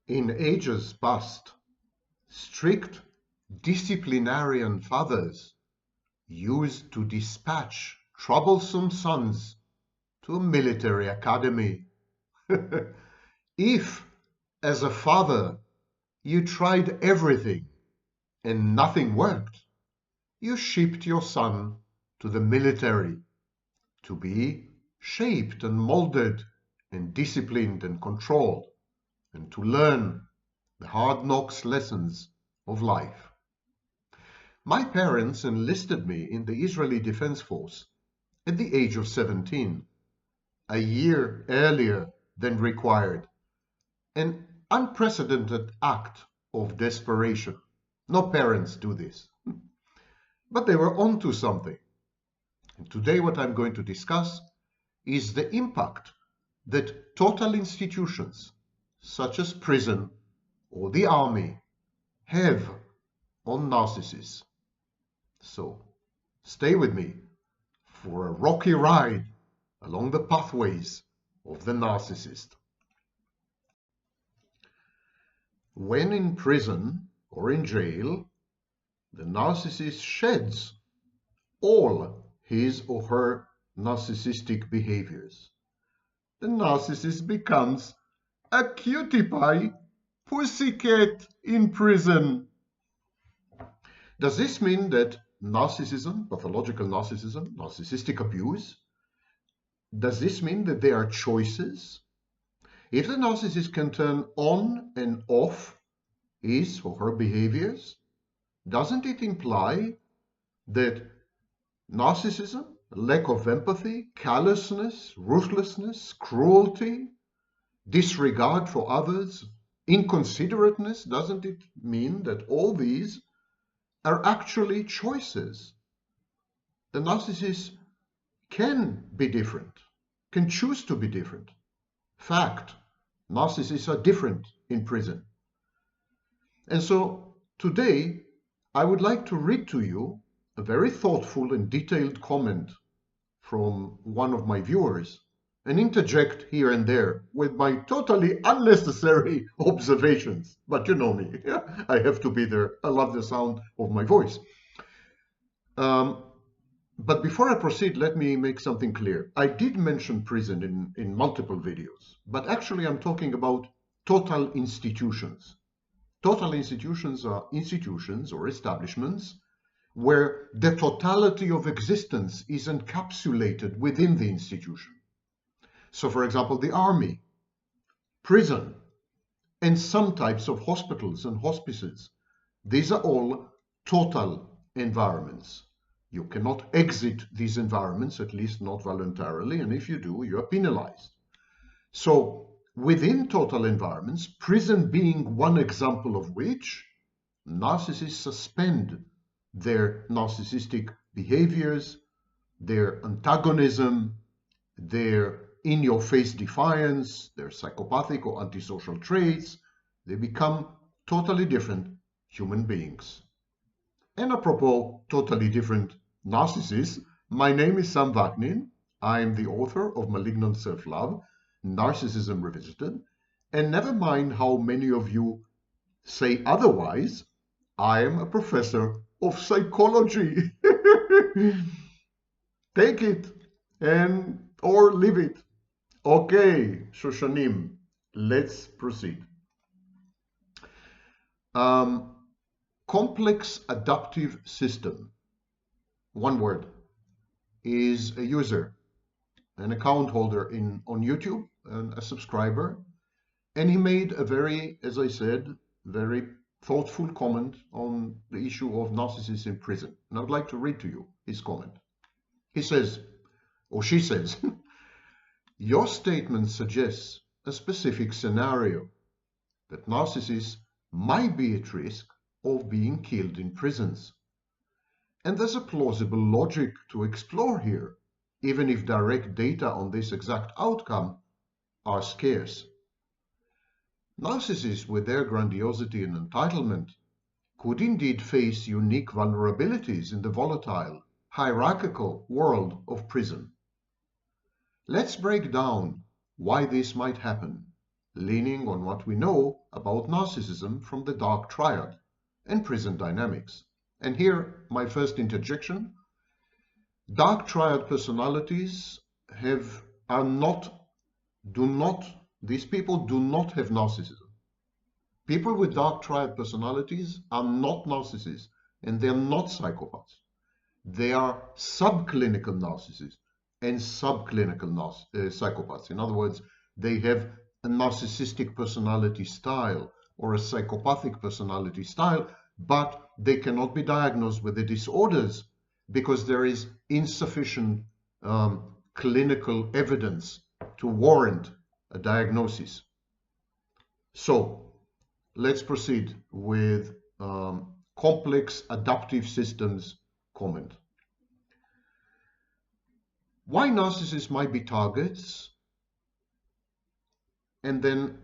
In ages past, strict disciplinarian fathers used to dispatch troublesome sons to a military academy. If, as a father, you tried everything and nothing worked, you shipped your son to the military to be shaped and molded and disciplined and controlled, and to learn the hard knocks lessons of life. My parents enlisted me in the Israeli Defense Force at the age of 17, a year earlier than required, an unprecedented act of desperation. No parents do this. But they were onto something. And today what I'm going to discuss is the impact that total institutions, such as prison or the army, have on narcissists. So stay with me for a rocky ride along the pathways of the narcissist. When in prison or in jail, the narcissist sheds all his or her narcissistic behaviors. The narcissist becomes a cutie pie pussycat in prison. Does this mean that narcissism, pathological narcissism, narcissistic abuse, does this mean that there are choices? If the narcissist can turn on and off his or her behaviors, doesn't it imply that narcissism, lack of empathy, callousness, ruthlessness, cruelty, disregard for others, inconsiderateness, doesn't it mean that all these are actually choices? The narcissist can be different, can choose to be different. Fact, narcissists are different in prison. And so today I would like to read to you a very thoughtful and detailed comment from one of my viewers and interject here and there with my totally unnecessary observations. But you know me, I have to be there. I love the sound of my voice. But before I proceed, let me make something clear. I did mention prison in multiple videos, but actually I'm talking about total institutions. Total institutions are institutions or establishments where the totality of existence is encapsulated within the institution. So, for example, the army, prison, and some types of hospitals and hospices. These are all total environments. You cannot exit these environments, at least not voluntarily, and if you do, you are penalized. So, within total environments, prison being one example of which, narcissists suspend their narcissistic behaviors, their antagonism, their in-your-face defiance, their psychopathic or antisocial traits. They become totally different human beings. And apropos totally different narcissists, my name is Sam Vaknin. I am the author of Malignant Self-Love, Narcissism Revisited. And never mind how many of you say otherwise, I am a professor of psychology. Take it and or leave it. Okay, Shoshanim, let's proceed. Complex adaptive system, one word, is a user, an account holder on YouTube, and a subscriber, and he made a very, as I said, very thoughtful comment on the issue of narcissists in prison. And I'd like to read to you his comment. He says, or she says, your statement suggests a specific scenario that narcissists might be at risk of being killed in prisons. And there's a plausible logic to explore here, even if direct data on this exact outcome are scarce. Narcissists, with their grandiosity and entitlement, could indeed face unique vulnerabilities in the volatile, hierarchical world of prison. Let's break down why this might happen leaning on what we know about narcissism from the dark triad and prison dynamics. And here, my first interjection: dark triad personalities these people do not have narcissism. People with dark triad personalities are not narcissists, and they're not psychopaths. They are subclinical narcissists and subclinical psychopaths. In other words, they have a narcissistic personality style or a psychopathic personality style, but they cannot be diagnosed with the disorders because there is insufficient clinical evidence to warrant a diagnosis. So let's proceed with complex adaptive systems comment. Why narcissists might be targets, and then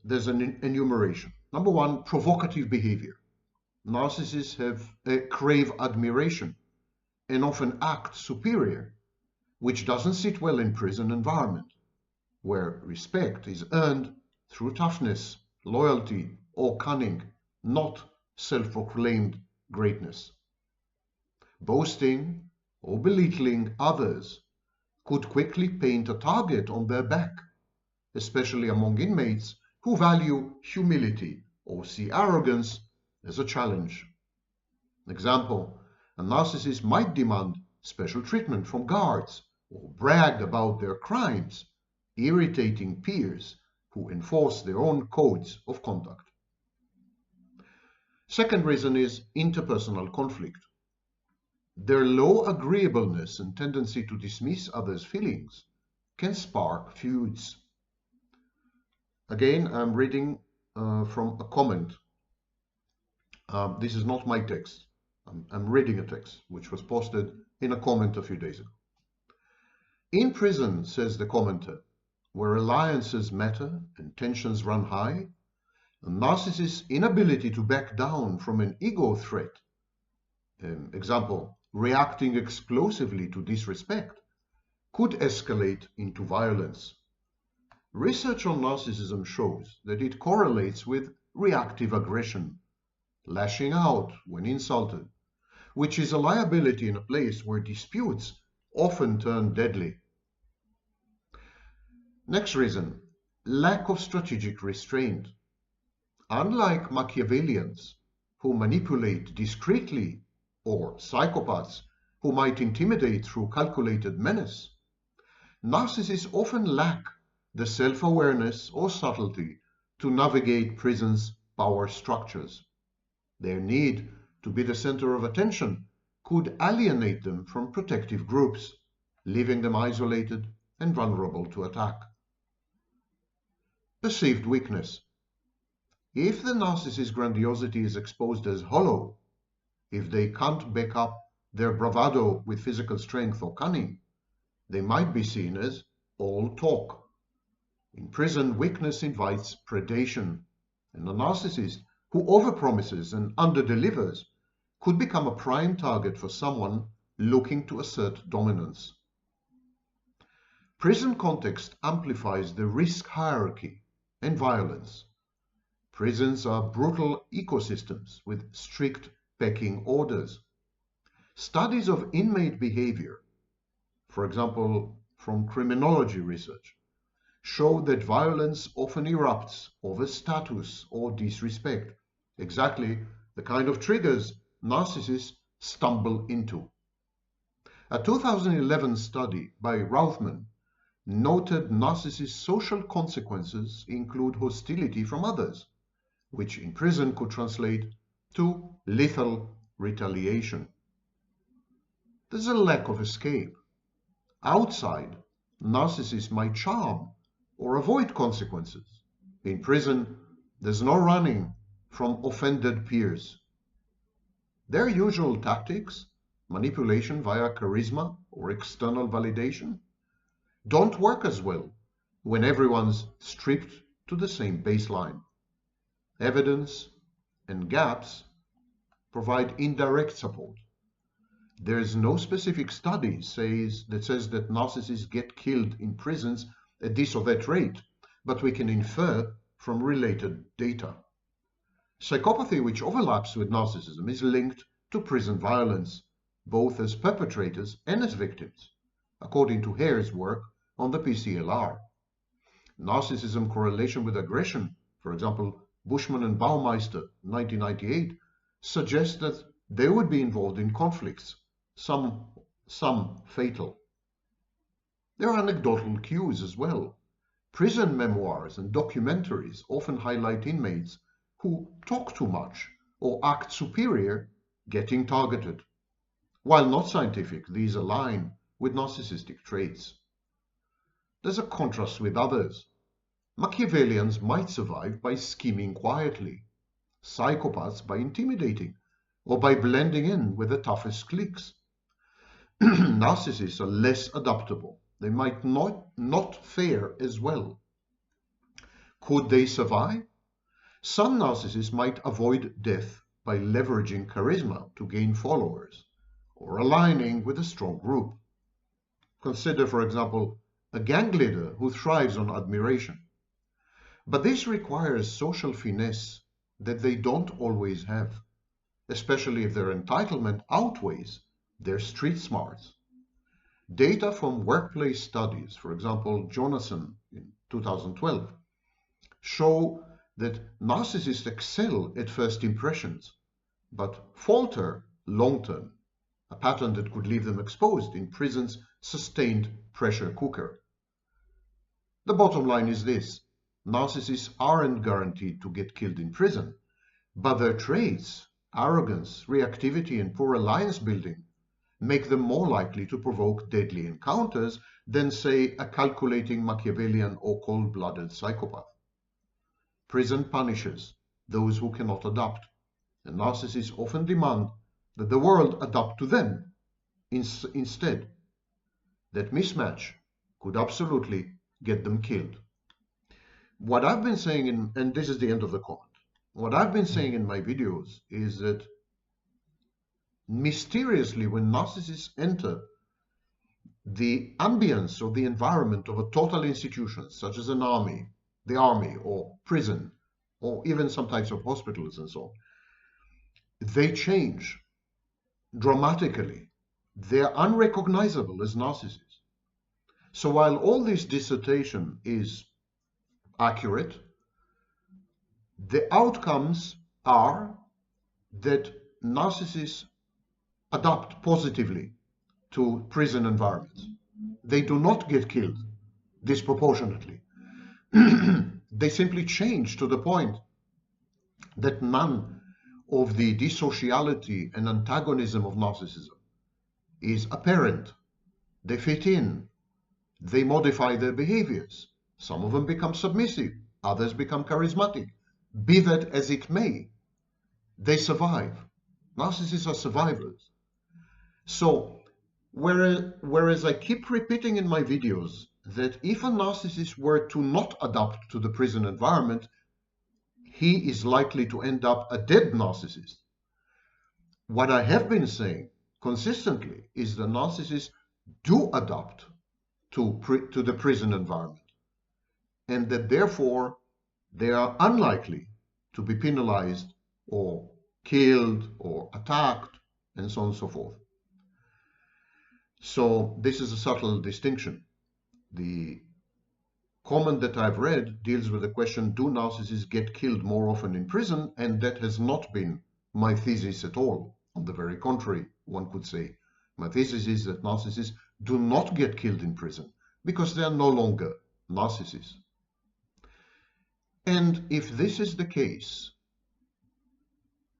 there's an enumeration. Number one, provocative behavior. Narcissists crave admiration and often act superior, which doesn't sit well in prison environment, where respect is earned through toughness, loyalty, or cunning, not self-proclaimed greatness. Boasting or belittling others could quickly paint a target on their back, especially among inmates who value humility or see arrogance as a challenge. Example, a narcissist might demand special treatment from guards or brag about their crimes, irritating peers who enforce their own codes of conduct. Second reason is interpersonal conflict. Their low agreeableness and tendency to dismiss others' feelings can spark feuds. Again, I'm reading from a comment. This is not my text. I'm reading a text which was posted in a comment a few days ago. In prison, says the commenter, where alliances matter and tensions run high, a narcissist's inability to back down from an ego threat, example, reacting explosively to disrespect, could escalate into violence. Research on narcissism shows that it correlates with reactive aggression, lashing out when insulted, which is a liability in a place where disputes often turn deadly. Next reason, lack of strategic restraint. Unlike Machiavellians, who manipulate discreetly, or psychopaths, who might intimidate through calculated menace, narcissists often lack the self-awareness or subtlety to navigate prison's power structures. Their need to be the center of attention could alienate them from protective groups, leaving them isolated and vulnerable to attack. Perceived weakness. If the narcissist's grandiosity is exposed as hollow, if they can't back up their bravado with physical strength or cunning, they might be seen as all talk. In prison, weakness invites predation, and a narcissist who overpromises and underdelivers could become a prime target for someone looking to assert dominance. Prison context amplifies the risk hierarchy and violence. Prisons are brutal ecosystems with strict pecking orders. Studies of inmate behavior, for example, from criminology research, show that violence often erupts over status or disrespect, exactly the kind of triggers narcissists stumble into. A 2011 study by Rothman noted narcissists' social consequences include hostility from others, which in prison could translate to lethal retaliation. There's a lack of escape. Outside, narcissists might charm or avoid consequences. In prison, there's no running from offended peers. Their usual tactics, manipulation via charisma or external validation, don't work as well when everyone's stripped to the same baseline. Evidence and gaps provide indirect support. There is no specific study that says that narcissists get killed in prisons at this or that rate, but we can infer from related data. Psychopathy, which overlaps with narcissism, is linked to prison violence, both as perpetrators and as victims, according to Hare's work on the PCLR. Narcissism correlation with aggression, for example, Bushman and Baumeister, 1998, suggests that they would be involved in conflicts, some fatal. There are anecdotal cues as well. Prison memoirs and documentaries often highlight inmates who talk too much or act superior getting targeted. While not scientific, these align with narcissistic traits. There's a contrast with others. Machiavellians might survive by scheming quietly, psychopaths by intimidating, or by blending in with the toughest cliques. Narcissists are less adaptable. They might not fare as well. Could they survive? Some narcissists might avoid death by leveraging charisma to gain followers, or aligning with a strong group. Consider, for example, a gang leader who thrives on admiration. But this requires social finesse that they don't always have, especially if their entitlement outweighs their street smarts. Data from workplace studies, for example, Jonasson in 2012, show that narcissists excel at first impressions, but falter long-term, a pattern that could leave them exposed in prison's sustained pressure cooker. The bottom line is this: narcissists aren't guaranteed to get killed in prison, but their traits, arrogance, reactivity, and poor alliance building make them more likely to provoke deadly encounters than, say, a calculating Machiavellian or cold-blooded psychopath. Prison punishes those who cannot adapt, and narcissists often demand that the world adapt to them instead. That mismatch could absolutely get them killed. What I've been saying, and this is the end of the comment, what I've been saying in my videos is that mysteriously, when narcissists enter the ambience or the environment of a total institution, such as an army, the army or prison, or even some types of hospitals and so on, they change dramatically. They're unrecognizable as narcissists. So while all this dissertation is accurate, the outcomes are that narcissists adapt positively to prison environments. They do not get killed disproportionately. They simply change to the point that none of the dissociality and antagonism of narcissism is apparent. They fit in. They modify their behaviors. Some of them become submissive. Others become charismatic. Be that as it may, they survive. Narcissists are survivors. So, whereas I keep repeating in my videos that if a narcissist were to not adapt to the prison environment, he is likely to end up a dead narcissist. What I have been saying consistently is that narcissists do adapt to the prison environment, and that therefore they are unlikely to be penalized or killed or attacked and so on and so forth. So this is a subtle distinction. The comment that I've read deals with the question, do narcissists get killed more often in prison? And that has not been my thesis at all. On the very contrary, one could say. My thesis is that narcissists do not get killed in prison because they are no longer narcissists. And if this is the case,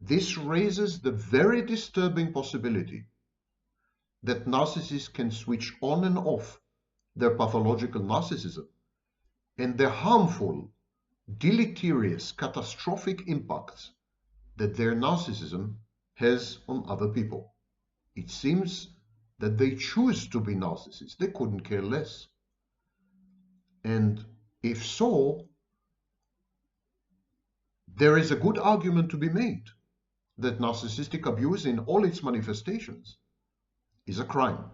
this raises the very disturbing possibility that narcissists can switch on and off their pathological narcissism and the harmful, deleterious, catastrophic impacts that their narcissism has on other people. It seems that they choose to be narcissists. They couldn't care less. And if so, there is a good argument to be made that narcissistic abuse in all its manifestations is a crime.